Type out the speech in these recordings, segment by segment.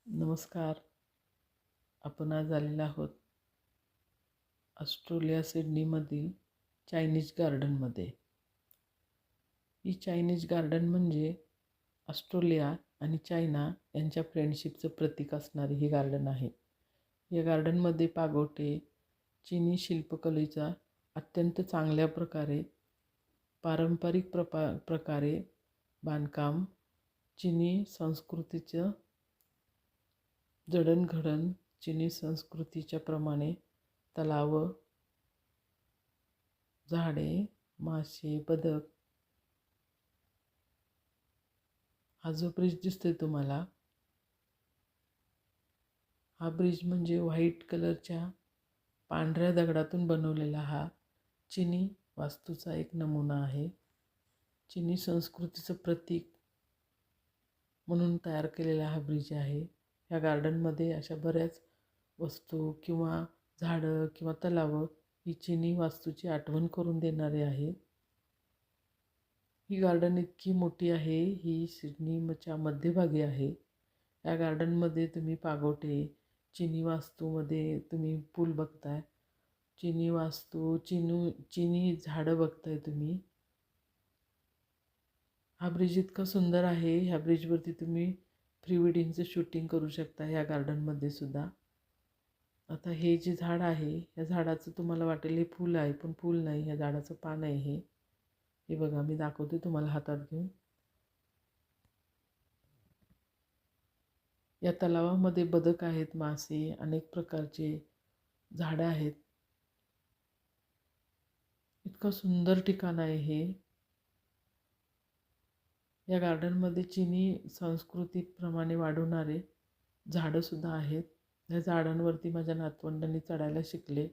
नमस्कार. आपण आज आलेलो आहोत ऑस्ट्रेलिया सिडनीमधील चायनीज गार्डनमध्ये. ही चायनीज गार्डन म्हणजे ऑस्ट्रेलिया आणि चायना यांच्या फ्रेंडशिपचं प्रतीक असणारी ही गार्डन आहे. या गार्डनमध्ये पागोटे चिनी शिल्पकलेचा अत्यंत चांगल्या प्रकारे पारंपरिक प्रकारे बांधकाम, चिनी संस्कृतीचं जडणघडण, चिनी संस्कृतीच्या प्रमाणे तलाव, झाडे, मासे, बदक. हा जो ब्रिज दिसतोय तुम्हाला, हा ब्रिज म्हणजे व्हाईट कलरच्या पांढऱ्या दगडातून बनवलेला हा चिनी वास्तूचा एक नमुना आहे. चिनी संस्कृतीचं प्रतीक म्हणून तयार केलेला हा ब्रिज आहे. या गार्डनमध्ये अशा बऱ्याच वस्तू किंवा झाडं किंवा तलावं ही चिनी वास्तूची आठवण करून देणारे आहेत. ही गार्डन इतकी मोठी आहे, ही सिडनीच्या मध्यभागी आहे. या गार्डनमध्ये तुम्ही पागोटे, चिनी वास्तूमध्ये तुम्ही पूल बघताय, चिनी वास्तू, चिनी झाडं बघताय तुम्ही. हा ब्रिज इतका सुंदर आहे. ह्या ब्रिजवरती तुम्ही प्री वेडिंगचं शूटिंग करू शकता ह्या गार्डनमध्ये सुद्धा. आता हे जे झाड आहे, या झाडाचं तुम्हाला वाटेल हे फूल आहे, पण फूल नाही, ह्या झाडाचं पान आहे हे. हे बघा, मी दाखवते तुम्हाला हातात घेऊन. या तलावामध्ये बदक आहेत, मासे, अनेक प्रकारचे झाडं आहेत. इतकं सुंदर ठिकाण आहे हे. या गार्डनमध्ये चिनी संस्कृतीप्रमाणे वाढवणारे झाडंसुद्धा आहेत. या झाडांवरती माझ्या नातवंडांनी चढायला शिकले.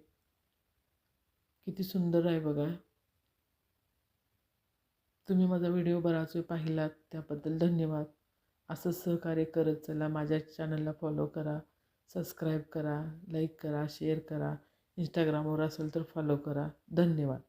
किती सुंदर आहे बघा. तुम्ही माझा व्हिडिओ बराच वेळ पाहिलात त्याबद्दल धन्यवाद. असंच सहकार्य करत चला. माझ्या चॅनलला फॉलो करा, सबस्क्राईब करा, लाईक करा, शेअर करा. इंस्टाग्रामवर असेल तर फॉलो करा. धन्यवाद.